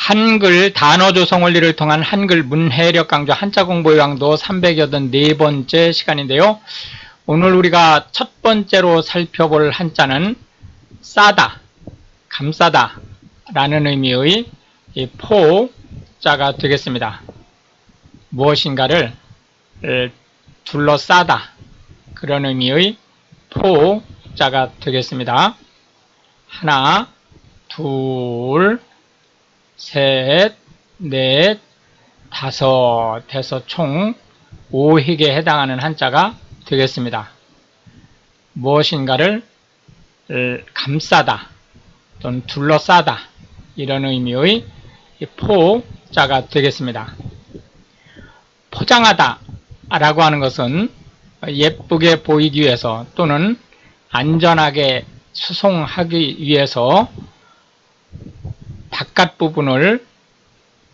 한글 단어 조성 원리를 통한 한글 문해력 강조 한자 공부 요강도 384번째 시간인데요. 오늘 우리가 첫 번째로 살펴볼 한자는 싸다, 감싸다 라는 의미의 포자가 되겠습니다. 무엇인가를 둘러싸다 그런 의미의 포자가 되겠습니다. 하나, 둘, 셋, 넷, 다섯 해서 총 5획에 해당하는 한자가 되겠습니다. 무엇인가를 감싸다 또는 둘러싸다 이런 의미의 포자가 되겠습니다. 포장하다 라고 하는 것은 예쁘게 보이기 위해서 또는 안전하게 수송하기 위해서 바깥 부분을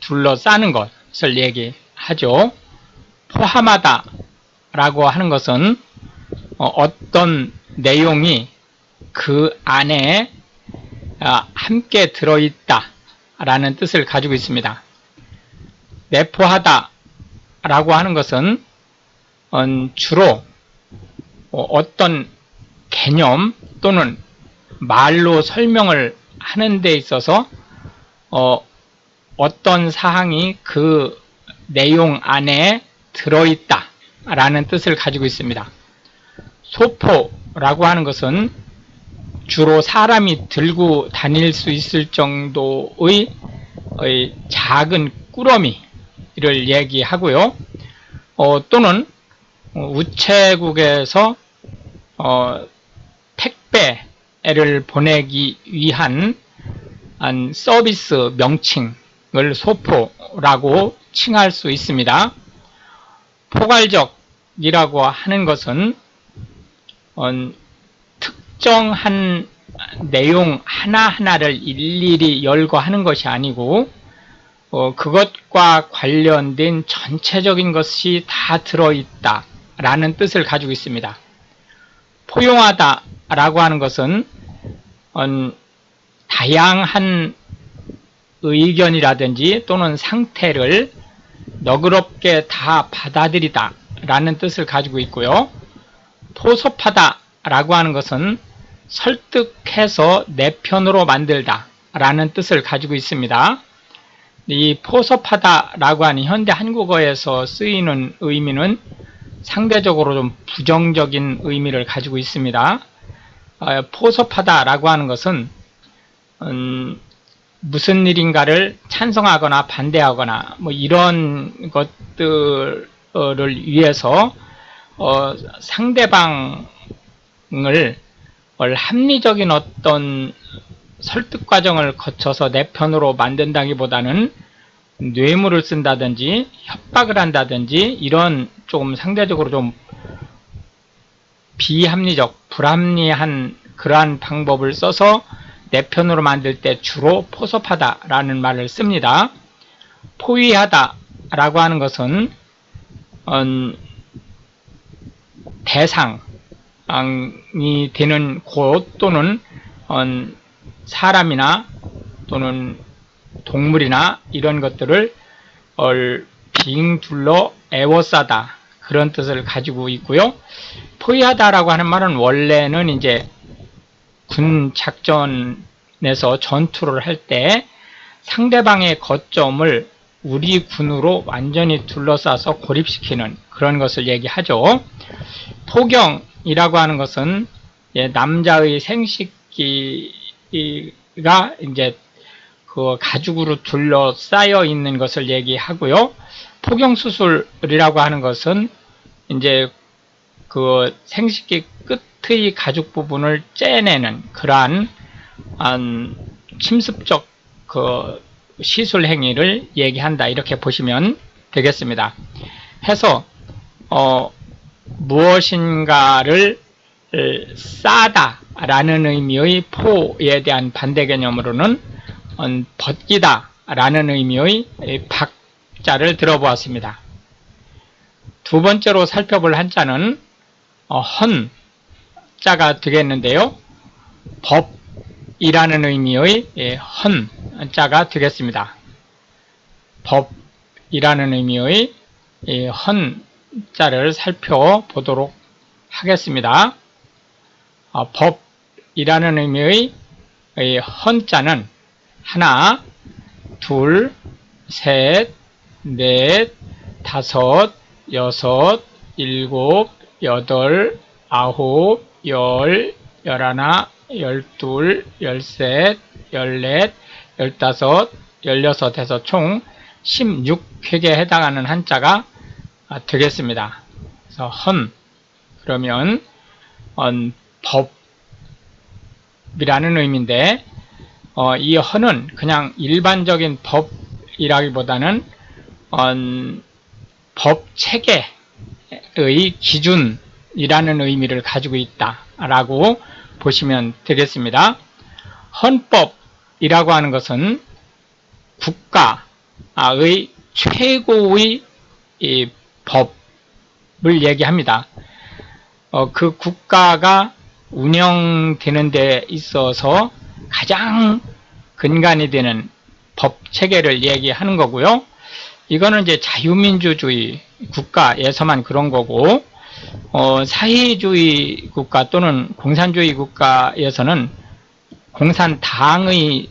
둘러싸는 것을 얘기하죠. 포함하다 라고 하는 것은 어떤 내용이 그 안에 함께 들어있다 라는 뜻을 가지고 있습니다. 내포하다 라고 하는 것은 주로 어떤 개념 또는 말로 설명을 하는 데 있어서 어떤 사항이 그 내용 안에 들어있다 라는 뜻을 가지고 있습니다. 소포라고 하는 것은 주로 사람이 들고 다닐 수 있을 정도의 작은 꾸러미를 얘기하고요. 또는 우체국에서 택배를 보내기 위한 서비스 명칭을 소포라고 칭할 수 있습니다. 포괄적이라고 하는 것은 특정한 내용 하나하나를 일일이 열거하는 것이 아니고 그것과 관련된 전체적인 것이 다 들어있다 라는 뜻을 가지고 있습니다. 포용하다 라고 하는 것은 다양한 의견이라든지 또는 상태를 너그럽게 다 받아들이다 라는 뜻을 가지고 있고요. 포섭하다 라고 하는 것은 설득해서 내 편으로 만들다 라는 뜻을 가지고 있습니다. 이 포섭하다 라고 하는 현대 한국어에서 쓰이는 의미는 상대적으로 좀 부정적인 의미를 가지고 있습니다. 포섭하다 라고 하는 것은 무슨 일인가를 찬성하거나 반대하거나 뭐 이런 것들을 위해서 상대방을 합리적인 어떤 설득 과정을 거쳐서 내 편으로 만든다기보다는 뇌물을 쓴다든지 협박을 한다든지 이런 조금 상대적으로 좀 비합리적, 불합리한 그러한 방법을 써서 내 편으로 만들 때 주로 포섭하다 라는 말을 씁니다. 포위하다 라고 하는 것은 대상이 되는 곳 또는 사람이나 또는 동물이나 이런 것들을 빙 둘러 에워싸다 그런 뜻을 가지고 있고요. 포위하다라고 하는 말은 원래는 이제 군 작전에서 전투를 할 때 상대방의 거점을 우리 군으로 완전히 둘러싸서 고립시키는 그런 것을 얘기하죠. 포경이라고 하는 것은 남자의 생식기가 이제 그 가죽으로 둘러싸여 있는 것을 얘기하고요. 포경수술이라고 하는 것은 이제 그 생식기 끝의 가죽 부분을 째내는 그러한 침습적 그 시술 행위를 얘기한다 이렇게 보시면 되겠습니다. 해서 무엇인가를 싸다 라는 의미의 포에 대한 반대 개념으로는 벗기다 라는 의미의 박자를 들어보았습니다. 두 번째로 살펴볼 한자는 헌자가 되겠는데요. 법이라는 의미의 헌자가 되겠습니다. 법이라는 의미의 이 헌자를 살펴보도록 하겠습니다. 법이라는 의미의 이 헌자는 하나, 둘, 셋, 넷, 다섯, 여섯, 일곱, 여덟, 아홉, 열, 열하나, 열둘, 열셋, 열넷, 열다섯, 열여섯에서 총 16획에 해당하는 한자가 되겠습니다. 그래서 헌, 그러면 법이라는 의미인데, 이 헌은 그냥 일반적인 법이라기보다는 법 체계의 기준이라는 의미를 가지고 있다라고 보시면 되겠습니다. 헌법이라고 하는 것은 국가의 최고의 법을 얘기합니다. 그 국가가 운영되는 데 있어서 가장 근간이 되는 법 체계를 얘기하는 거고요. 이거는 이제 자유민주주의 국가에서만 그런 거고, 사회주의 국가 또는 공산주의 국가에서는 공산당의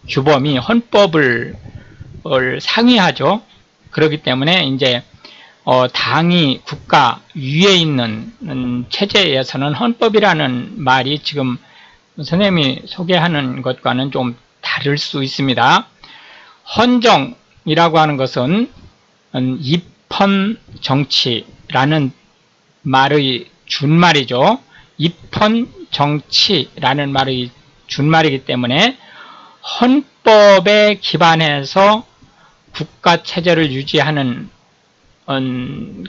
규범이 헌법을 상회하죠. 그렇기 때문에 이제 당이 국가 위에 있는 체제에서는 헌법이라는 말이 지금 선생님이 소개하는 것과는 좀 다를 수 있습니다. 헌정이라고 하는 것은 입헌정치라는 말의 준말이죠. 입헌정치라는 말의 준말이기 때문에 헌법에 기반해서 국가체제를 유지하는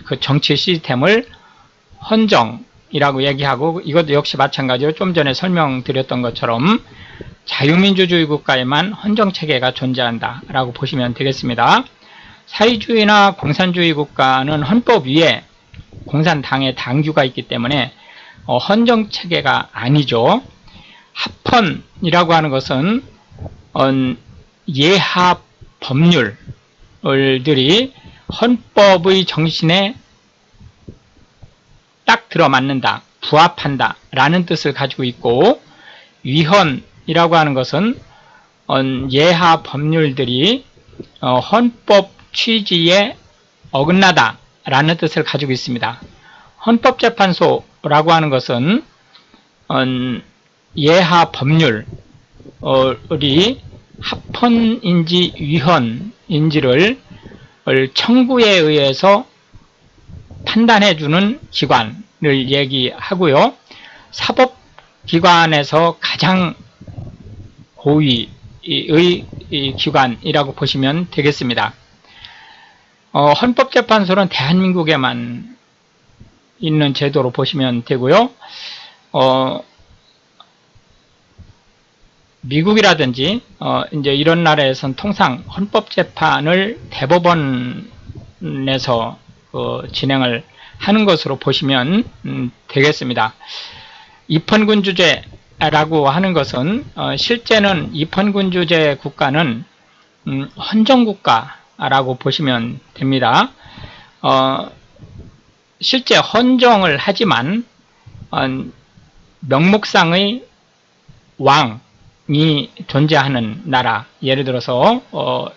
그 정치 시스템을 헌정이라고 얘기하고, 이것도 역시 마찬가지로 좀 전에 설명드렸던 것처럼 자유민주주의 국가에만 헌정체계가 존재한다라고 보시면 되겠습니다. 사회주의나 공산주의 국가는 헌법 위에 공산당의 당규가 있기 때문에 헌정체계가 아니죠. 합헌이라고 하는 것은 예합 법률들이 헌법의 정신에 딱 들어맞는다, 부합한다 라는 뜻을 가지고 있고, 위헌이라고 하는 것은 예하 법률들이 헌법 취지에 어긋나다 라는 뜻을 가지고 있습니다. 헌법재판소라고 하는 것은 예하 법률이 합헌인지 위헌인지를 청구에 의해서 판단해주는 기관을 얘기하고요. 사법기관에서 가장 고위의 기관이라고 보시면 되겠습니다. 헌법재판소는 대한민국에만 있는 제도로 보시면 되고요. 미국이라든지 이제 이런 나라에서는 통상 헌법재판을 대법원에서 진행을 하는 것으로 보시면 되겠습니다. 입헌군주제라고 하는 것은 실제는 입헌군주제 국가는 헌정국가라고 보시면 됩니다. 실제 헌정을 하지만 명목상의 왕이 존재하는 나라, 예를 들어서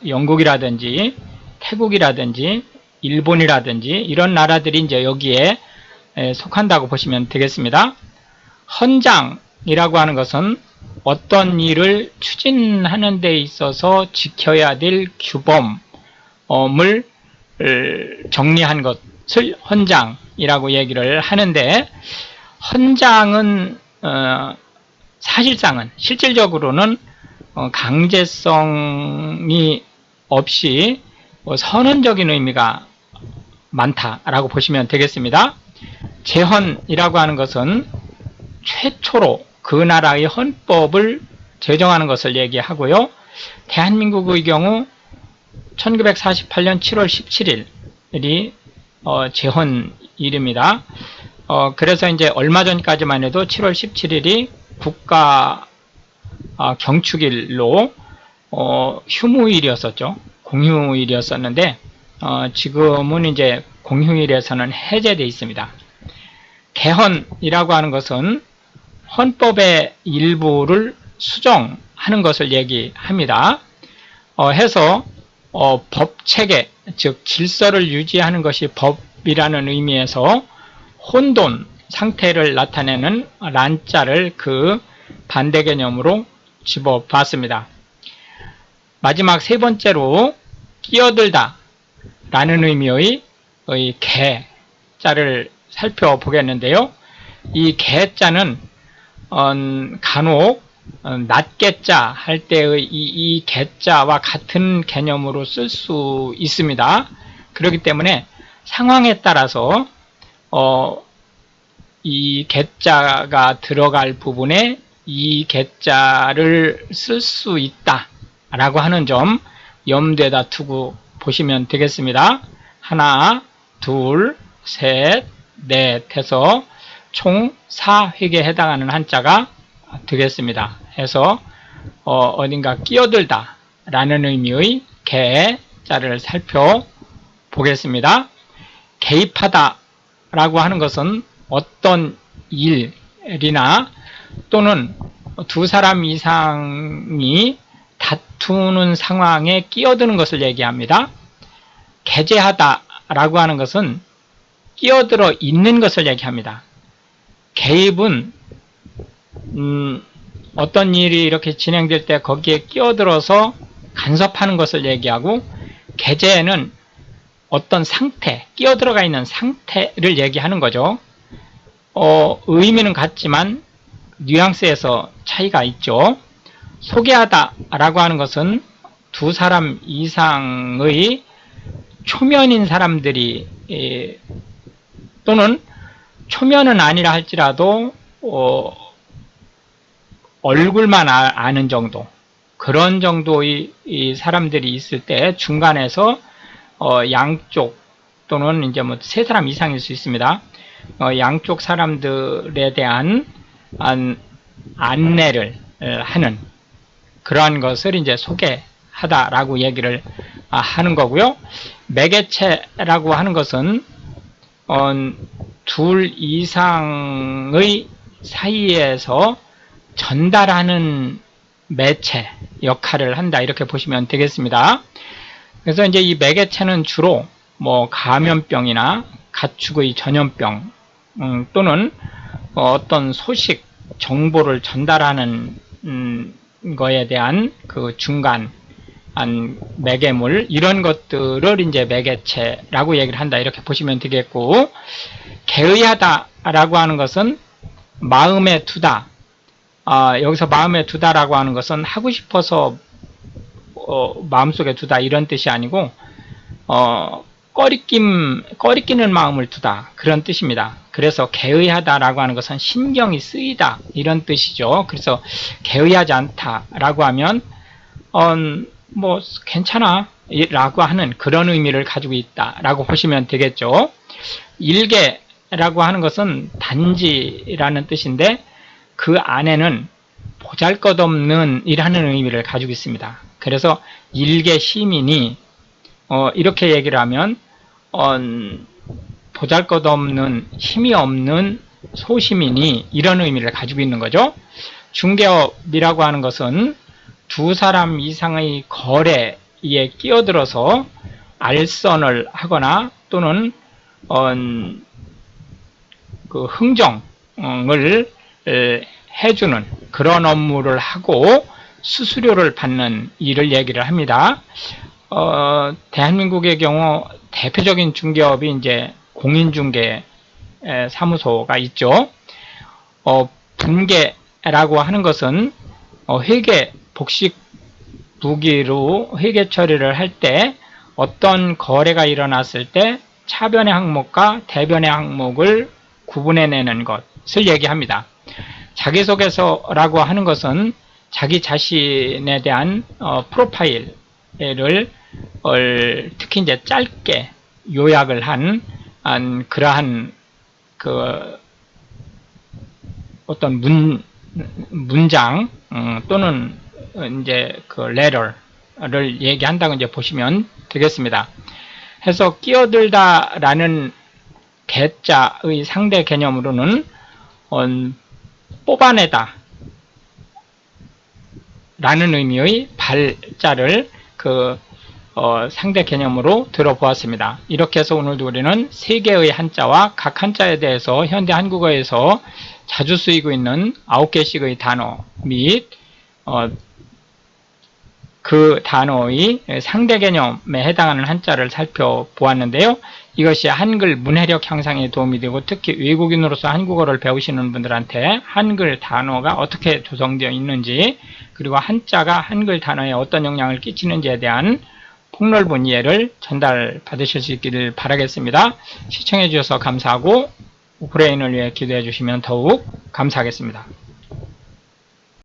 영국이라든지 태국이라든지 일본이라든지 이런 나라들이 이제 여기에 속한다고 보시면 되겠습니다. 헌장이라고 하는 것은 어떤 일을 추진하는 데 있어서 지켜야 될 규범을 정리한 것을 헌장이라고 얘기를 하는데, 헌장은 사실상은 실질적으로는 강제성이 없이 선언적인 의미가 많다라고 보시면 되겠습니다. 제헌이라고 하는 것은 최초로 그 나라의 헌법을 제정하는 것을 얘기하고요. 대한민국의 경우 1948년 7월 17일이 제헌일입니다. 그래서 이제 얼마 전까지만 해도 7월 17일이 국가 경축일로 휴무일이었었죠. 공휴일이었었는데 지금은 이제 공휴일에서는 해제되어 있습니다. 개헌이라고 하는 것은 헌법의 일부를 수정하는 것을 얘기합니다. 해서 법체계, 즉 질서를 유지하는 것이 법이라는 의미에서 혼돈 상태를 나타내는 란자를 그 반대 개념으로 집어봤습니다. 마지막 세 번째로 끼어들다 라는 의미의 개자를 살펴보겠는데요. 이 개자는 간혹 낫개자 할 때의 이 개자와 같은 개념으로 쓸 수 있습니다. 그렇기 때문에 상황에 따라서 이 개자가 들어갈 부분에 이 개자를 쓸 수 있다 라고 하는 점 염두에다 두고 보시면 되겠습니다. 하나, 둘, 셋, 넷 해서 총 4획에 해당하는 한자가 되겠습니다. 해서 어딘가 끼어들다 라는 의미의 개자를 살펴보겠습니다. 개입하다 라고 하는 것은 어떤 일이나 또는 두 사람 이상이 다투는 상황에 끼어드는 것을 얘기합니다. 개재하다 라고 하는 것은 끼어들어 있는 것을 얘기합니다. 개입은 어떤 일이 이렇게 진행될 때 거기에 끼어들어서 간섭하는 것을 얘기하고, 개재는 어떤 상태, 끼어들어가 있는 상태를 얘기하는 거죠. 의미는 같지만 뉘앙스에서 차이가 있죠. 소개하다 라고 하는 것은 두 사람 이상의 초면인 사람들이 또는 초면은 아니라 할지라도 얼굴만 아는 정도, 그런 정도의 사람들이 있을 때 중간에서 양쪽 또는 이제 뭐 세 사람 이상일 수 있습니다. 양쪽 사람들에 대한 안내를 하는 그러한 것을 이제 소개하다라고 얘기를 하는 거고요. 매개체라고 하는 것은 둘 이상의 사이에서 전달하는 매체 역할을 한다, 이렇게 보시면 되겠습니다. 그래서 이제 이 매개체는 주로 뭐 감염병이나 가축의 전염병 또는 어떤 소식, 정보를 전달하는 거에 대한 그 중간 매개물, 이런 것들을 이제 매개체라고 얘기를 한다, 이렇게 보시면 되겠고, 개의하다라고 하는 것은 마음에 두다. 여기서 마음에 두다라고 하는 것은 하고 싶어서 마음속에 두다 이런 뜻이 아니고 꺼리끼는 마음을 두다, 그런 뜻입니다. 그래서 개의하다라고 하는 것은 신경이 쓰이다 이런 뜻이죠. 그래서 개의하지 않다라고 하면 뭐 괜찮아 라고 하는 그런 의미를 가지고 있다라고 보시면 되겠죠. 일개라고 하는 것은 단지라는 뜻인데 그 안에는 보잘것없는 이라는 의미를 가지고 있습니다. 그래서 일개 시민이 이렇게 얘기를 하면 보잘것없는, 힘이 없는 소시민이, 이런 의미를 가지고 있는 거죠. 중개업이라고 하는 것은 두 사람 이상의 거래에 끼어들어서 알선을 하거나 또는 그 흥정을 해주는 그런 업무를 하고 수수료를 받는 일을 얘기를 합니다. 대한민국의 경우 대표적인 중개업이 이제 공인중개 사무소가 있죠. 분개라고 하는 것은 회계 복식 부기로 회계 처리를 할 때 어떤 거래가 일어났을 때 차변의 항목과 대변의 항목을 구분해내는 것을 얘기합니다. 자기소개서라고 하는 것은 자기 자신에 대한 프로파일을 특히 이제 짧게 요약을 한 그러한 그 어떤 문장 또는 이제 그 letter, 단어를 얘기한다고 이제 보시면 되겠습니다. 해서 끼어들다 라는 개자의 상대 개념으로는 뽑아내다 라는 의미의 발자를 상대 개념으로 들어보았습니다. 이렇게 해서 오늘도 우리는 세 개의 한자와 각 한자에 대해서 현대 한국어에서 자주 쓰이고 있는 9개씩의 단어 및 그 단어의 상대 개념에 해당하는 한자를 살펴보았는데요. 이것이 한글 문해력 향상에 도움이 되고 특히 외국인으로서 한국어를 배우시는 분들한테 한글 단어가 어떻게 조성되어 있는지 그리고 한자가 한글 단어에 어떤 영향을 끼치는지에 대한 폭넓은 이해를 전달받으실 수 있기를 바라겠습니다. 시청해 주셔서 감사하고 브레인을 위해 기도해 주시면 더욱 감사하겠습니다.